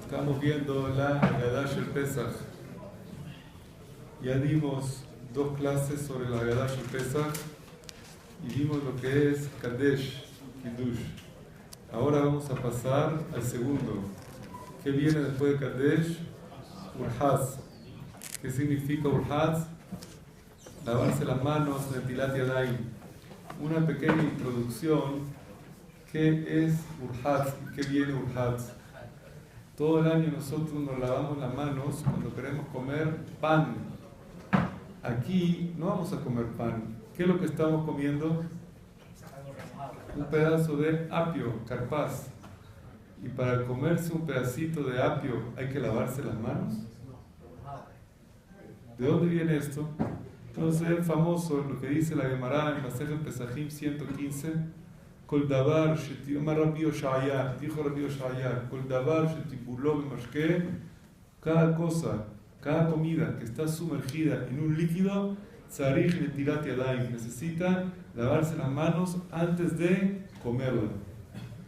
Estamos viendo la Haggadah del Pesach. Ya dimos 2 clases sobre la Haggadah del Pesach y vimos lo que es Kadesh, Kiddush. Ahora vamos a pasar al segundo. ¿Qué viene después de Kadesh? Urhaz. ¿Qué significa Urhaz? Lavarse las manos, Netilat Yadayim. Una pequeña introducción. ¿Qué es Urhaz? ¿Qué viene Urhaz? Todo el año nosotros nos lavamos las manos cuando queremos comer pan. Aquí no vamos a comer pan. ¿Qué es lo que estamos comiendo? Un pedazo de apio, carpaz. Y para comerse un pedacito de apio hay que lavarse las manos. ¿De dónde viene esto? Entonces es famoso lo que dice la Gemara en Masechet Pesachim 115. Kol davar shetiomar Rabbi Oshaya, dijo Rabbi Oshaya, Kol davar shetipulo b'mashke, cada cosa, cada comida que está sumergida en un líquido, tzarich netilat yadayim, necesita lavarse las manos antes de comerla.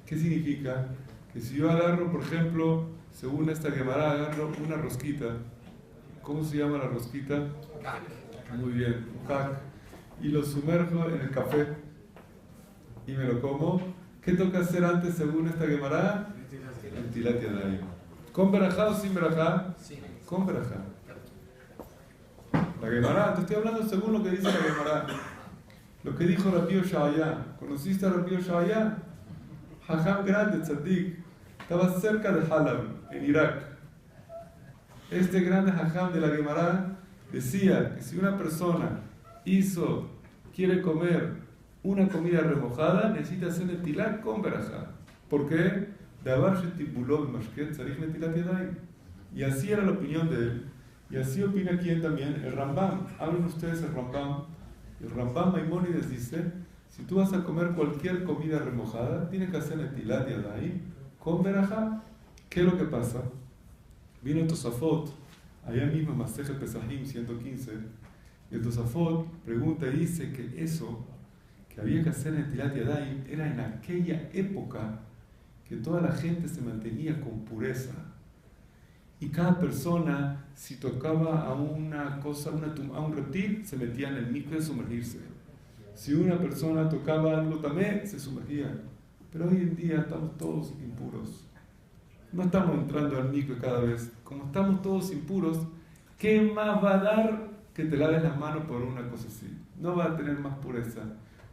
¿Qué significa? Que si yo agarro, por ejemplo, según esta Gemara, agarro una rosquita. ¿Cómo se llama la rosquita? Muy bien, un kak. Y lo sumerjo en el café y me lo como. ¿Qué toca hacer antes según esta Gemara? Netilat yadayim. ¿Con berajá o sin berajá? Con berajá. La Gemara, te estoy hablando según lo que dice la Gemara. Lo que dijo Rabbi Oshaya. ¿Conociste a Rabbi Oshaya? Hajam grande, tzadik. Estaba cerca de Halab, en Irak. Este grande Hajam de la Gemara decía que si una persona quiere comer una comida remojada, necesita hacer netilat con berajá. ¿Por qué? Y así era la opinión de él. Y así opina quién también, el Rambam. Hablen ustedes el Rambam. El Rambam Maimónides dice, si tú vas a comer cualquier comida remojada, tienes que hacer netilat yadayim con berajá. ¿Qué es lo que pasa? Vino Tosafot, allá mismo en Masechet Pesachim 115, y el Tosafot pregunta y dice que eso que había que hacer netilat yadayim era en aquella época que toda la gente se mantenía con pureza. Y cada persona, si tocaba a una cosa, a un reptil, se metía en el mikve a sumergirse. Si una persona tocaba algo también, se sumergía. Pero hoy en día estamos todos impuros. No estamos entrando al mikve cada vez. Como estamos todos impuros, ¿qué más va a dar que te laves las manos por una cosa así? No va a tener más pureza.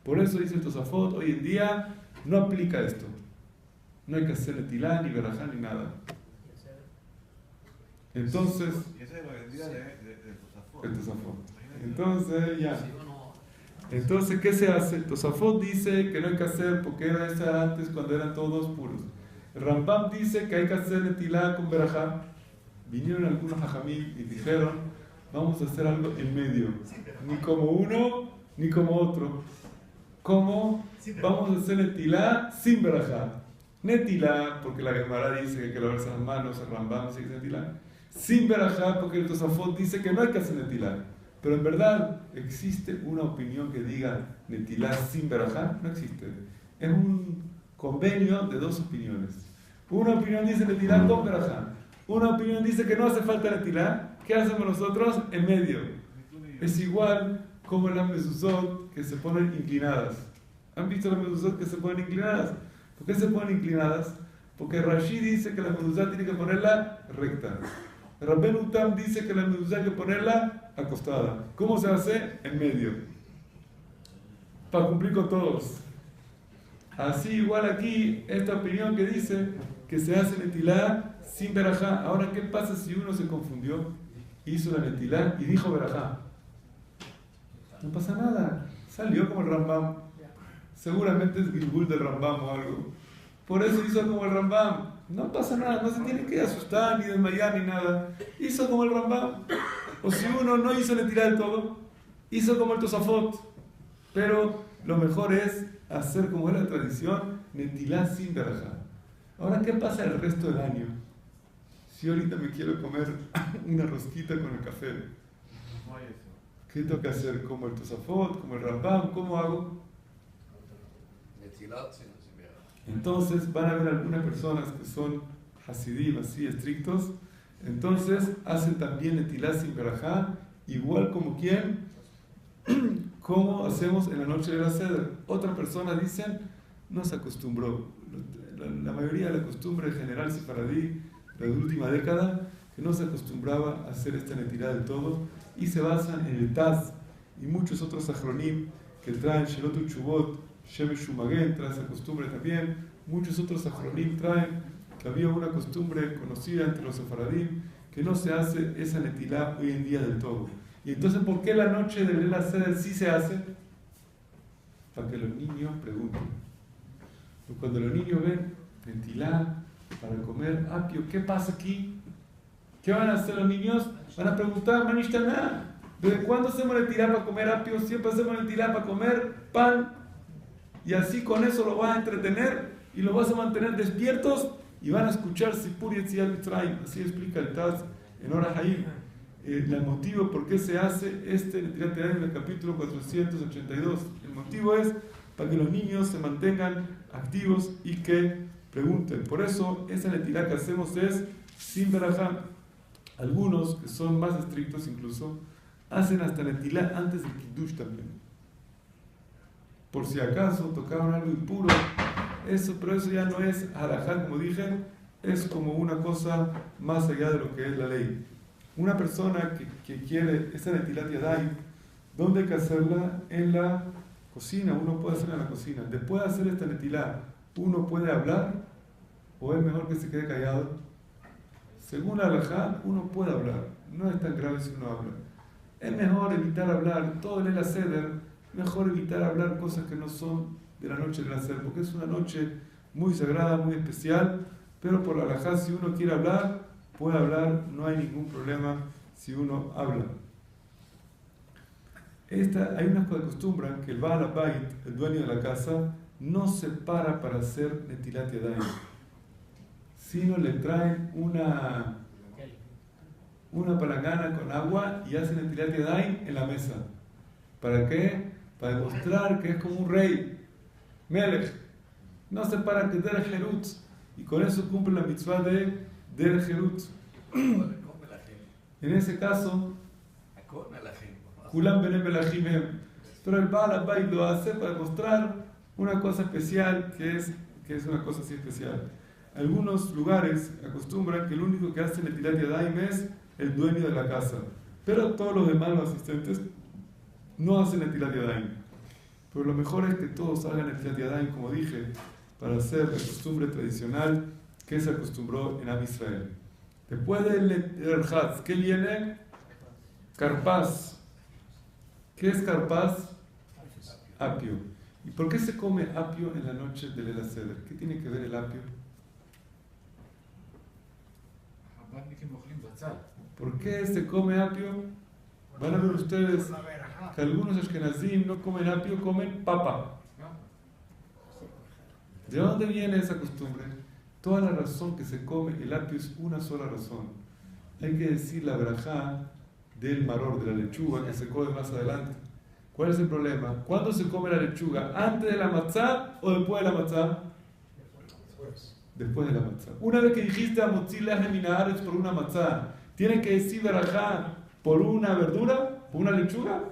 Por eso dice el Tosafot, hoy en día no aplica esto. No hay que hacer netilá, ni berajá, ni nada. Entonces, el Tosafot. Entonces, ya. Entonces, ¿qué se hace? El Tosafot dice que no hay que hacer porque era esa antes cuando eran todos puros. El Rambam dice que hay que hacer netilá con berajá. Vinieron algunos hajamim y dijeron, vamos a hacer algo en medio. Ni como uno, ni como otro. ¿Cómo? Vamos a hacer netilá sin berajá. Netilá, porque la Gemara dice que hay que lavarse las manos, el Rambam dice que es netilá. Sin berajá, porque el Tosafot dice que no hay que hacer netilá. Pero en verdad, ¿existe una opinión que diga netilá sin berajá? No existe. Es un convenio de 2 opiniones. Una opinión dice netilá con berajá. Una opinión dice que no hace falta netilá. ¿Qué hacemos nosotros? En medio. Es igual como las mezuzot que se ponen inclinadas. ¿Han visto las mezuzot que se ponen inclinadas? ¿Por qué se ponen inclinadas? Porque Rashi dice que la mezuzá tiene que ponerla recta. Rabbeinu Tam dice que la mezuzá hay que ponerla acostada. ¿Cómo se hace? En medio. Para cumplir con todos. Así igual aquí, esta opinión que dice que se hace netilá sin berajá. Ahora, ¿qué pasa si uno se confundió? Hizo la netilá y dijo berajá. No pasa nada. Salió como el Rambam. Seguramente es Gilgul del Rambam o algo. Por eso hizo como el Rambam. No pasa nada, no se tiene que asustar, ni desmayar, ni nada. Hizo como el Rambam. O si uno no hizo netilá del todo, hizo como el Tosafot. Pero lo mejor es hacer como es la tradición, netilá sin berajá. Ahora, ¿qué pasa el resto del año? Si ahorita me quiero comer una rosquita con el café, ¿qué tengo que hacer? ¿Como el Tosafot? ¿Como el Rambam? ¿Cómo hago? Entonces van a haber algunas personas que son hasidim así estrictos, entonces hacen también netilá sin verajá, igual como quien, como hacemos en la noche de la Seder. Otras personas dicen, no se acostumbró. La mayoría de la costumbre general sefaradí, la última década, que no se acostumbraba a hacer esta netilá del todo, y se basan en el Taz y muchos otros ajronim que traen Shelot Uchubot, Shemesh Shumagen, trae esa costumbre también. Muchos otros ajronim traen que había una costumbre conocida entre los sefaradim que no se hace esa netilá hoy en día del todo. Y entonces, ¿por qué la noche de Leil HaSeder sí se hace? Para que los niños pregunten. Cuando los niños ven netilá para comer apio, ¿qué pasa aquí? ¿Qué van a hacer los niños? Van a preguntar, Manishtaná, ¿desde cuándo hacemos netilá para comer apio? Siempre hacemos netilá para comer pan. Y así con eso lo vas a entretener y lo vas a mantener despiertos y van a escuchar Sipur Yetziat Mitzrayim. Así explica el Taz en Orah Hayim. El motivo por qué se hace este Netilat Yadayim en el capítulo 482. El motivo es para que los niños se mantengan activos y que pregunten. Por eso, esa netilá que hacemos es sin verajá. Algunos, que son más estrictos incluso, hacen hasta netilá antes del Kiddush también. Por si acaso tocaron algo impuro, pero eso ya no es halajá, como dije, es como una cosa más allá de lo que es la ley. Una persona que quiere esa netilat yadayim, ¿dónde hay que hacerla? En la cocina. Uno puede hacerla en la cocina. Después de hacer esta netilá, ¿uno puede hablar o es mejor que se quede callado? Según la halajá, uno puede hablar. No es tan grave si uno habla. Es mejor evitar hablar. Todo en el Seder, mejor evitar hablar cosas que no son de la noche del Seder, porque es una noche muy sagrada, muy especial. Pero por la halajá, si uno quiere hablar, puede hablar, no hay ningún problema si uno habla. Hay unas que acostumbran que el Baal HaBayit, el dueño de la casa, no se para hacer netilat yadayim, sino le traen una palangana con agua y hacen netilat yadayim en la mesa. ¿Para qué? Para demostrar que es como un rey, Melech. No se para que der Jerut, y con eso cumple la mitzvah de Der Jerut. En ese caso, Kulam Benem Belachim. Pero el Baal HaBayit lo hace para mostrar una cosa especial, que es una cosa así especial. Algunos lugares acostumbran que el único que hace netilat yadayim es el dueño de la casa, pero todos los demás, los asistentes, no hacen netilat yadayim. Pero lo mejor es que todos hagan netilat yadayim, como dije, para hacer la costumbre tradicional que se acostumbró en Am Israel. Después del Erhatz, ¿qué viene? Carpaz. ¿Qué es carpaz? Apio. ¿Y por qué se come apio en la noche del Leil HaSeder? ¿Qué tiene que ver el apio? ¿Por qué se come apio? Van a ver ustedes que algunos ashkenazim no comen apio, comen papa. ¿De dónde viene esa costumbre? Toda la razón que se come el apio es una sola razón. Hay que decir la verajá del maror, de la lechuga, que se come más adelante. ¿Cuál es el problema? ¿Cuándo se come la lechuga? ¿Antes de la matzá o después de la matzá? Después de la matzá. Una vez que dijiste a Motzilah Geminares por una matzá, ¿tienes que decir verajá por una verdura? ¿Por una lechuga?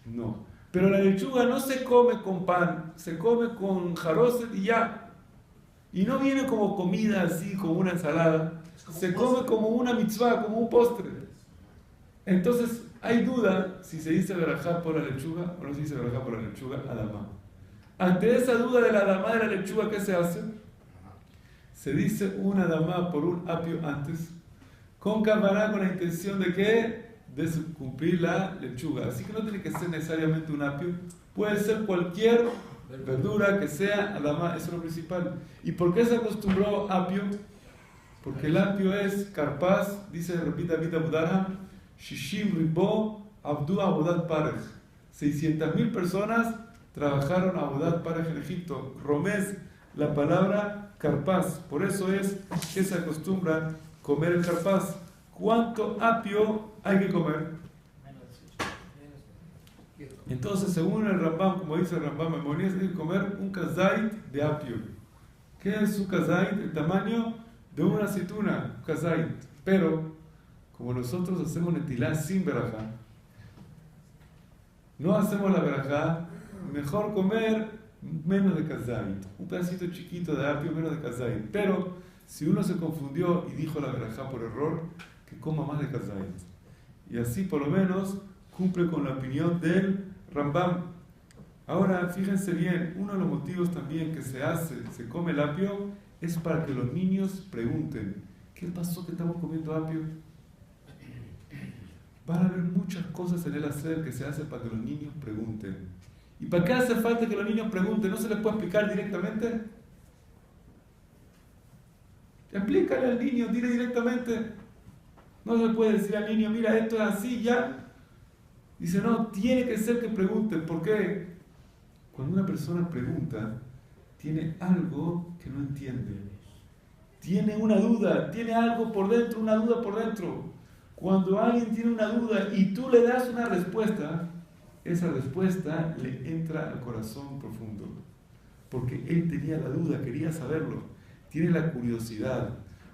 No. Pero la lechuga no se come con pan, se come con jaroset y ya. Y no viene como comida así, como una ensalada. Se come como una mitzvah, como un postre. Entonces, hay duda si se dice verajá por la lechuga o no se dice verajá por la lechuga adamá. Ante esa duda de la adamá de la lechuga, ¿qué se hace? Se dice un adamá por un apio antes, con camará, con la intención de ¿qué? De cumplir la lechuga. Así que no tiene que ser necesariamente un apio. Puede ser cualquier verdura que sea adamá, eso es lo principal. ¿Y por qué se acostumbró apio? Porque el apio es carpaz, dice, repita, Vita Budara, Shishim Ribo Abdu Abodat Parej. 600,000 personas trabajaron a Abodat Parej en Egipto. Romez, la palabra carpaz. Por eso es que se acostumbra comer el carpaz. ¿Cuánto apio hay que comer? Entonces, según el Rambam, como dice el Rambam Maimónides, hay que comer un kazait de apio. ¿Qué es un kazait? El tamaño de una aceituna, kazait. Pero, como nosotros hacemos netilá sin verajá, no hacemos la verajá, mejor comer menos de kazait. Un pedacito chiquito de apio, menos de kazait. Pero, si uno se confundió y dijo la verajá por error, que coma más de kazait. Y así, por lo menos, cumple con la opinión del Rambam. Ahora, fíjense bien, uno de los motivos también que se come el apio, es para que los niños pregunten, ¿qué pasó que estamos comiendo apio? Van a haber muchas cosas en el hacer que se hace para que los niños pregunten. ¿Y para qué hace falta que los niños pregunten? ¿No se les puede explicar directamente? Explícale al niño, dile directamente. No se le puede decir al niño, mira, esto es así, ya. Dice, no, tiene que ser que pregunten. ¿Por qué? Cuando una persona pregunta, tiene algo que no entiende. Tiene una duda, tiene algo por dentro, una duda por dentro. Cuando alguien tiene una duda y tú le das una respuesta, esa respuesta le entra al corazón profundo. Porque él tenía la duda, quería saberlo. Tiene la curiosidad.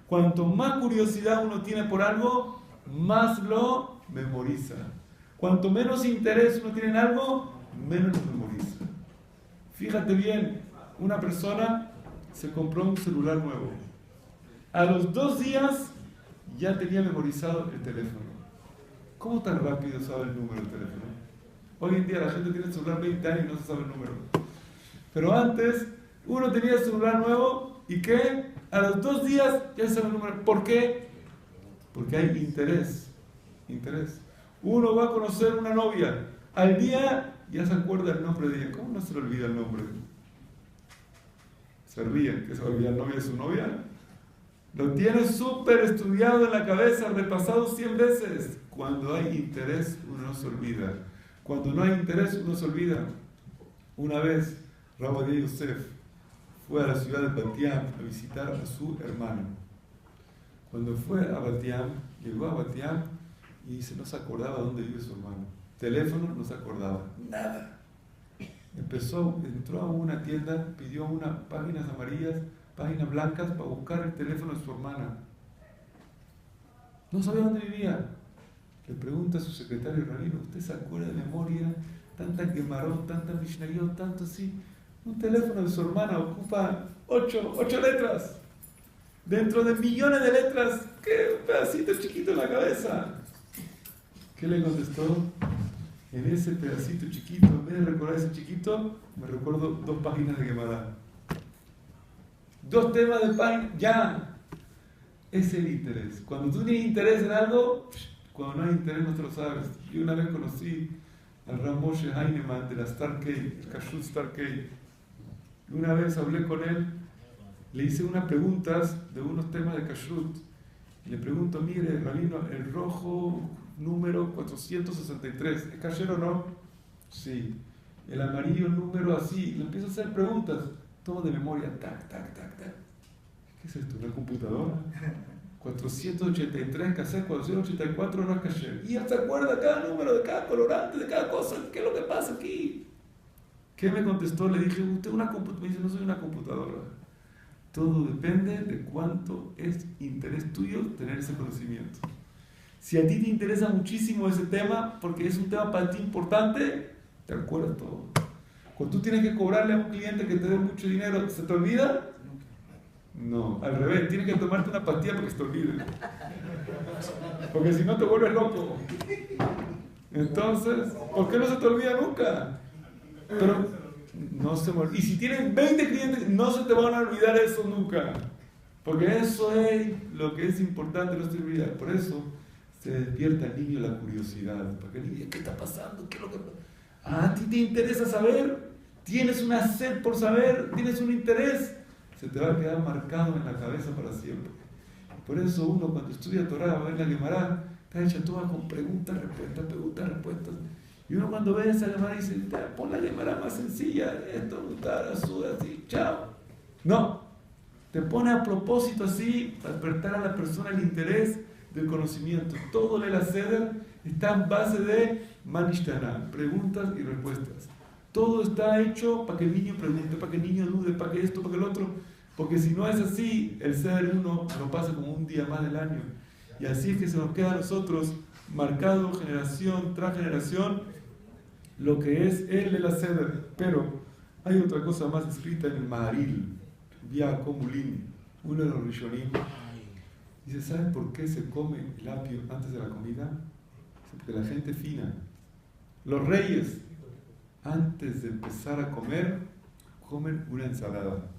Cuanto más curiosidad uno tiene por algo, más lo memoriza. Cuanto menos interés uno tiene en algo, menos lo memoriza. Fíjate bien, una persona se compró un celular nuevo. A los 2 días ya tenía memorizado el teléfono. ¿Cómo tan rápido sabe el número del teléfono? Hoy en día la gente tiene el celular 20 años y no se sabe el número. Pero antes, uno tenía el celular nuevo y ¿qué? A los 2 días ya sabe el número. ¿Por qué? Porque hay interés. Uno va a conocer una novia. Al día ya se acuerda el nombre de ella. ¿Cómo no se le olvida el nombre? Se ríen, que se olvida el nombre de su novia. Lo tiene súper estudiado en la cabeza, repasado 100 veces. Cuando hay interés, uno no se olvida. Cuando no hay interés, uno se olvida. Una vez, Rabbi Yosef fue a la ciudad de Bat Yam a visitar a su hermano. Cuando fue a Bat Yam, llegó a Bat Yam y dice, no se acordaba dónde vive su hermano. Teléfono, no se acordaba. Nada. Entró a una tienda, pidió unas páginas amarillas, páginas blancas para buscar el teléfono de su hermana. No sabía dónde vivía. Le pregunta a su secretario rabino, ¿usted se acuerda de memoria? Tanta Gemarot, tanta Mishnayot, tanto así. Un teléfono de su hermana ocupa 8 letras. Dentro de millones de letras, ¡qué pedacito chiquito en la cabeza! ¿Qué le contestó? En ese pedacito chiquito, en vez de recordar ese chiquito, me recuerdo 2 páginas de Gemara. 2 temas de página, ya. Es el interés. Cuando tú tienes interés en algo, cuando no hay interés no te lo sabes. Yo una vez conocí al Rav Moshe Heinemann de la Star Cave, el Kashrut Star Cave. Una vez hablé con él, le hice unas preguntas de unos temas de Kashrut. Y le pregunto, mire, rabino, el rojo número 463, ¿es kasher o no? Sí. El amarillo número así. Le empiezo a hacer preguntas, todo de memoria, tac. ¿Qué es esto? ¿Una computadora? 483 kasher, 484 no es kasher. Y él se acuerda cada número, de cada colorante, de cada cosa. ¿Qué es lo que pasa aquí? ¿Qué me contestó? Le dije, ¿usted una computadora? Me dice, no soy una computadora. Todo depende de cuánto es interés tuyo tener ese conocimiento. Si a ti te interesa muchísimo ese tema, porque es un tema para ti importante, te acuerdas todo. Cuando tú tienes que cobrarle a un cliente que te dé mucho dinero, ¿se te olvida? No, al revés, tienes que tomarte una pastilla para que se te olvide. Porque si no te vuelves loco. Entonces, ¿por qué no se te olvida nunca? Pero no se me olvida. Y si tienes 20 clientes, no se te van a olvidar eso nunca. Porque eso es lo que es importante, no se te olvida. Por eso se despierta al niño la curiosidad. Porque el niño, ¿qué está pasando? ¿Qué es lo que pasa? ¿A ti te interesa saber? ¿Tienes una sed por saber? ¿Tienes un interés? Se te va a quedar marcado en la cabeza para siempre. Por eso uno cuando estudia Torah, va a ver la Gemara, está hecha toda con preguntas, respuestas. Y uno cuando ve esa Gemara dice, pon la Gemara más sencilla, esto, así, chao. No, te pone a propósito así, para despertar a la persona el interés del conocimiento. Todo el Seder está en base de Manishtana, preguntas y respuestas. Todo está hecho para que el niño pregunte, para que el niño dude, para que esto, para que el otro. Porque si no es así, el Seder uno lo pasa como un día más del año. Y así es que se nos queda a nosotros marcado generación tras generación lo que es el de la Seder. Pero hay otra cosa más escrita en el Maharil, Via Comulini, uno de los Rishonim. Dice, ¿sabes por qué se come el apio antes de la comida? Porque la gente fina, los reyes, antes de empezar a comer, comen una ensalada.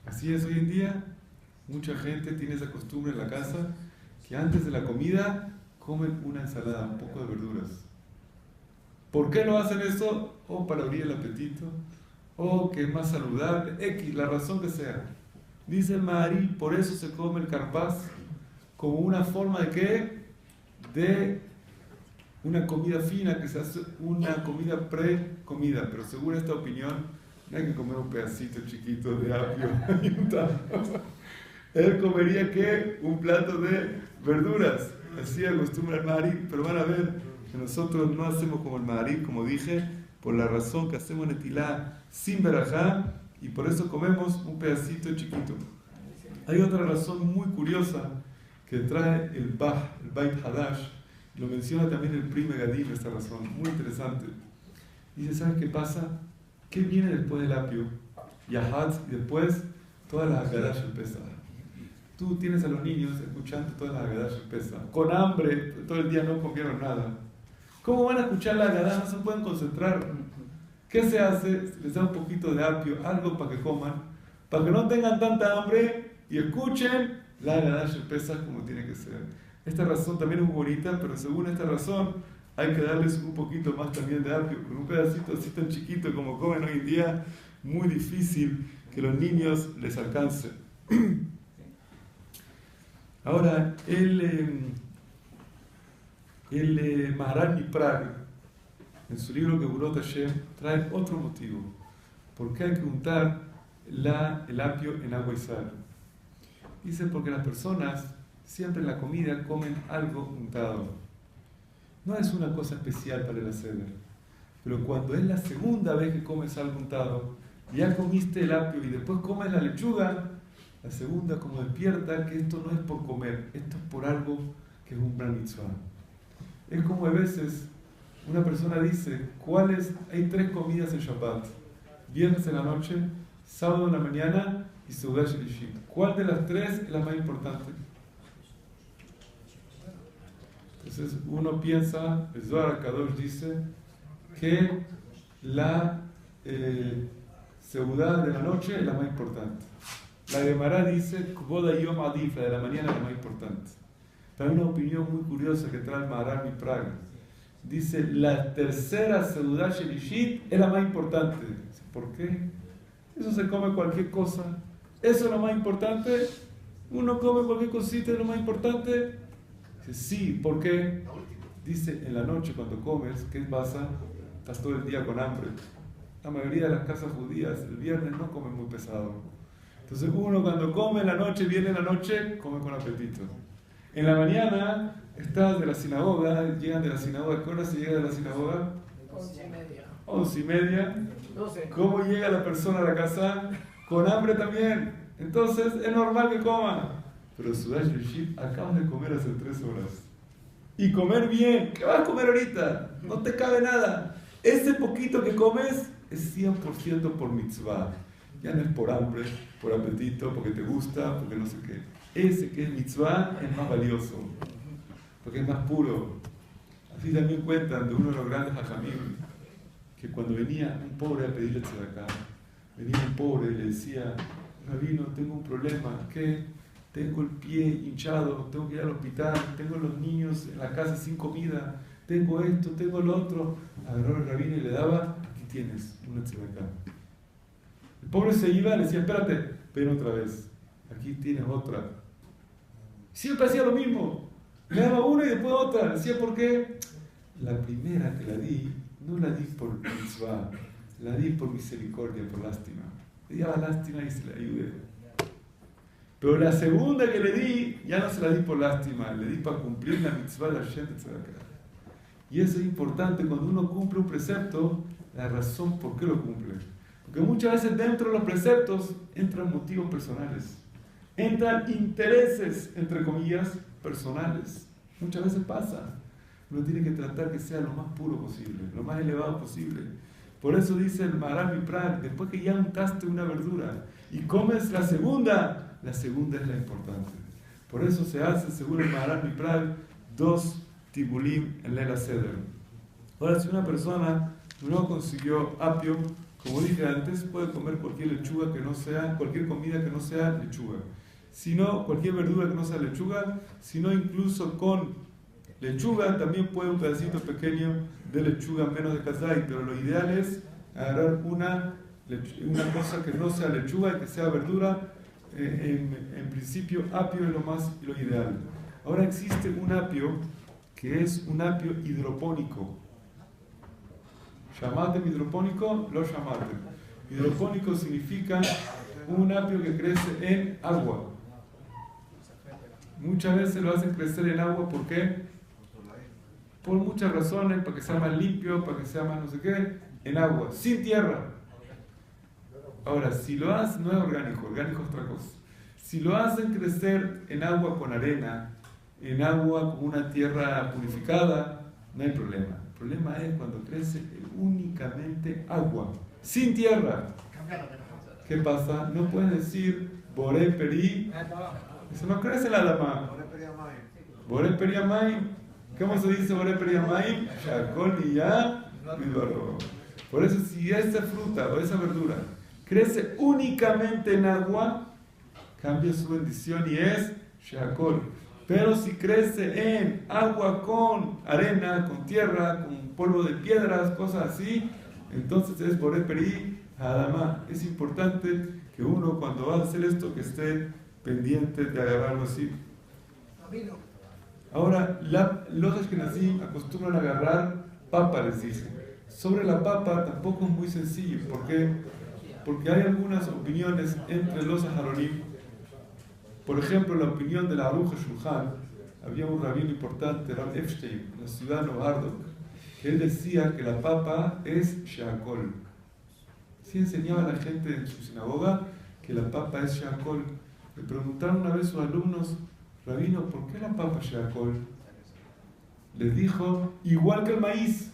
Así es hoy en día, mucha gente tiene esa costumbre en la casa, que antes de la comida comen una ensalada, un poco de verduras. ¿Por qué lo hacen eso? O para abrir el apetito, o que es más saludable, X, la razón que sea. Dice el Maharil, por eso se come el carpaz, como una forma de ¿qué? De una comida fina, que se hace una comida pre-comida. Pero según esta opinión, no hay que comer un pedacito chiquito de apio y un tazo. Él comería ¿qué? Un plato de verduras. Así acostumbra el Maharil, pero van a ver que nosotros no hacemos como el Maharil, como dije, por la razón que hacemos netilá sin verajá, y por eso comemos un pedacito chiquito. Hay otra razón muy curiosa que trae el Beit Hadash, lo menciona también el Pri Megadim, esta razón, muy interesante. Dice, ¿sabes qué pasa? ¿Qué viene después del apio? Yahatz, y después todas las Haggadah Shel Pesach. Tú tienes a los niños escuchando todas las Haggadah Shel Pesach, con hambre, todo el día no comieron nada. ¿Cómo van a escuchar la Haggadah? No se pueden concentrar. ¿Qué se hace? Les da un poquito de apio, algo para que coman, para que no tengan tanta hambre y escuchen la Haggadah Shel Pesach como tiene que ser. Esta razón también es muy bonita, pero según esta razón hay que darles un poquito más también de apio. Con un pedacito así tan chiquito como comen hoy en día, muy difícil que los niños les alcance. Ahora, el Maharaj Miprag, en su libro Geburot Hashem, trae otro motivo. ¿Por qué hay que untar el apio en agua y sal? Dice, porque las personas siempre en la comida comen algo untado. No es una cosa especial para el Seder, pero cuando es la segunda vez que comes algo untado, ya comiste el apio y después comes la lechuga, la segunda como despierta que esto no es por comer, esto es por algo que es un gran mitzvah. Es como a veces una persona dice, hay 3 comidas en Shabbat, viernes en la noche, sábado en la mañana y Seudat Shelishit. ¿Cuál de las 3 es la más importante? Entonces uno piensa, el Zohar HaKadosh dice que la Seudat de la noche es la más importante. La Gemara dice Kvod Hayom Adif, la de la mañana es la más importante. Pero hay una opinión muy curiosa que trae el Maharaj Miprag. Dice, la tercera Seudat Shelishit es la más importante. ¿Por qué? Eso se come cualquier cosa. ¿Eso es lo más importante? ¿Uno come cualquier cosita, es lo más importante? Dice, sí, ¿por qué? Dice, en la noche cuando comes, ¿qué pasa? Estás todo el día con hambre. La mayoría de las casas judías el viernes no comen muy pesado. Entonces uno cuando come en la noche, viene en la noche, come con apetito. En la mañana estás de la sinagoga, llegan de la sinagoga. ¿Qué hora se llega de la sinagoga? 11:30. 11:30. 12. ¿Cómo llega la persona a la casa? Con hambre también. Entonces es normal que coma. Pero Seudat Shelishit acabas de comer hace 3 horas. Y comer bien. ¿Qué vas a comer ahorita? No te cabe nada. Ese poquito que comes es 100% por mitzvah. Ya no es por hambre, por apetito, porque te gusta, porque no sé qué. Ese que es mitzvah es más valioso, porque es más puro. Así también cuentan de uno de los grandes hajamim, que cuando venía un pobre a pedirle tzedakah, venía un pobre y le decía, Rabino, tengo un problema, ¿qué? Tengo el pie hinchado, tengo que ir al hospital, tengo los niños en la casa sin comida, tengo esto, tengo lo otro. Agarró el rabino y le daba, aquí tienes una tzedakah. El pobre se iba, le decía, espérate, ven otra vez, aquí tienes otra. Siempre hacía lo mismo, le daba una y después otra. Decía, ¿por qué? La primera que la di, no la di por mitzvah, la di por misericordia, por lástima. Le daba lástima y se la ayudé. Pero la segunda que le di, ya no se la di por lástima, le di para cumplir la mitzvah de Hashem de tzedakah. Y eso es importante, cuando uno cumple un precepto, la razón por qué lo cumple. Porque muchas veces dentro de los preceptos entran motivos personales, entran intereses, entre comillas, personales. Muchas veces pasa. Uno tiene que tratar que sea lo más puro posible, lo más elevado posible. Por eso dice el Maharal Vipral, después que ya untaste una verdura y comes la segunda es la importante. Por eso se hace, según el Maharal Vipral, 2 tibulim en Leila Seder. Ahora, si una persona no consiguió apio, como dije antes, puede comer cualquier lechuga que no sea, cualquier comida que no sea lechuga. Si no, cualquier verdura que no sea lechuga, sino incluso con lechuga, también puede un pedacito pequeño de lechuga menos de kazay, pero lo ideal es agarrar una cosa que no sea lechuga y que sea verdura. En principio, apio es lo ideal. Ahora existe un apio que es un apio hidropónico. ¿Llamatem hidropónico? Lo llamatem. Hidropónico significa un apio que crece en agua. Muchas veces lo hacen crecer en agua, ¿por qué? Por muchas razones, para que sea más limpio, para que sea más no sé qué, en agua, sin tierra. Ahora, si lo hacen, no es orgánico, orgánico es otra cosa. Si lo hacen crecer en agua con arena, en agua con una tierra purificada, no hay problema. El problema es cuando crece únicamente agua, sin tierra. ¿Qué pasa? No puedes decir Boré Peri, eso no crece la dama. Boré Peri Amayim. ¿Cómo se dice Boré Peri Amayim? Shakol y ya. Por eso, si esa fruta o esa verdura crece únicamente en agua, cambia su bendición y es Shakol. Pero si crece en agua con arena, con tierra, con polvo de piedras, cosas así, entonces es Boré Peri Adama. Es importante que uno cuando va a hacer esto que esté pendiente de agarrarlo así. Ahora, los ashkenazim acostumbran a agarrar papa, les dicen. Sobre la papa tampoco es muy sencillo. ¿Por qué? Porque hay algunas opiniones entre los ajaronim. Por ejemplo, la opinión de la Aruch HaShulchan. Había un rabino importante, Rav Epstein, en la ciudad de Novardok, que él decía que la papa es Sheakol. Sí enseñaba a la gente en su sinagoga que la papa es Sheakol. Le preguntaron una vez a sus alumnos, rabino, ¿por qué la papa es Sheakol? Les dijo, igual que el maíz.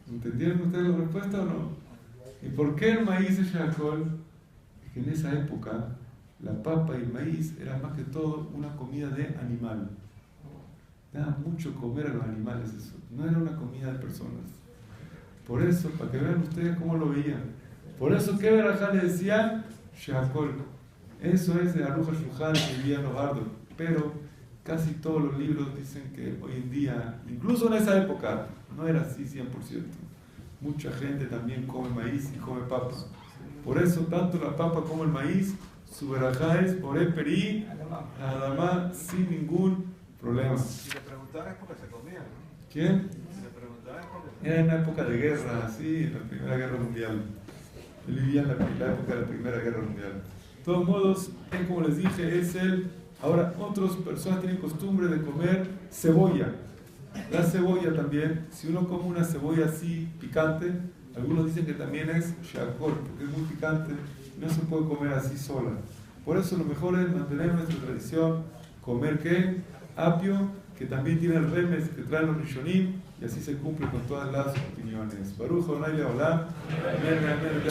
¿Entendieron ustedes la respuesta o no? ¿Y por qué el maíz es Sheakol? Es que en esa época la papa y el maíz era más que todo una comida de animal. Daba mucho comer a los animales eso. No era una comida de personas. Por eso, para que vean ustedes cómo lo veían. Por eso, ¿qué verajá le decían? Sheakol. Eso es de Aruch HaShulchan que vivía en Novardok. Pero casi todos los libros dicen que hoy en día, incluso en esa época, no era así 100%. Mucha gente también come maíz y come papa. Por eso, tanto la papa como el maíz, su verajá es Boré Peri Adama sin ningún problema. Si le preguntaba es porque se comía, ¿no? ¿Quién? Si le preguntaba es porque se comía. Era en la época de guerra, sí, en la Primera Guerra Mundial. Él vivía en la época de la Primera Guerra Mundial. De todos modos, él, como les dije, es él. Ahora, otras personas tienen costumbre de comer cebolla. La cebolla también, si uno come una cebolla así picante, algunos dicen que también es Sheakol, porque es muy picante, no se puede comer así sola. Por eso lo mejor es mantener nuestra tradición, comer ¿qué? Apio, que también tiene el remes que traen los rishonim, y así se cumple con todas las opiniones. Baruch Adonai Leolam, amén, amén,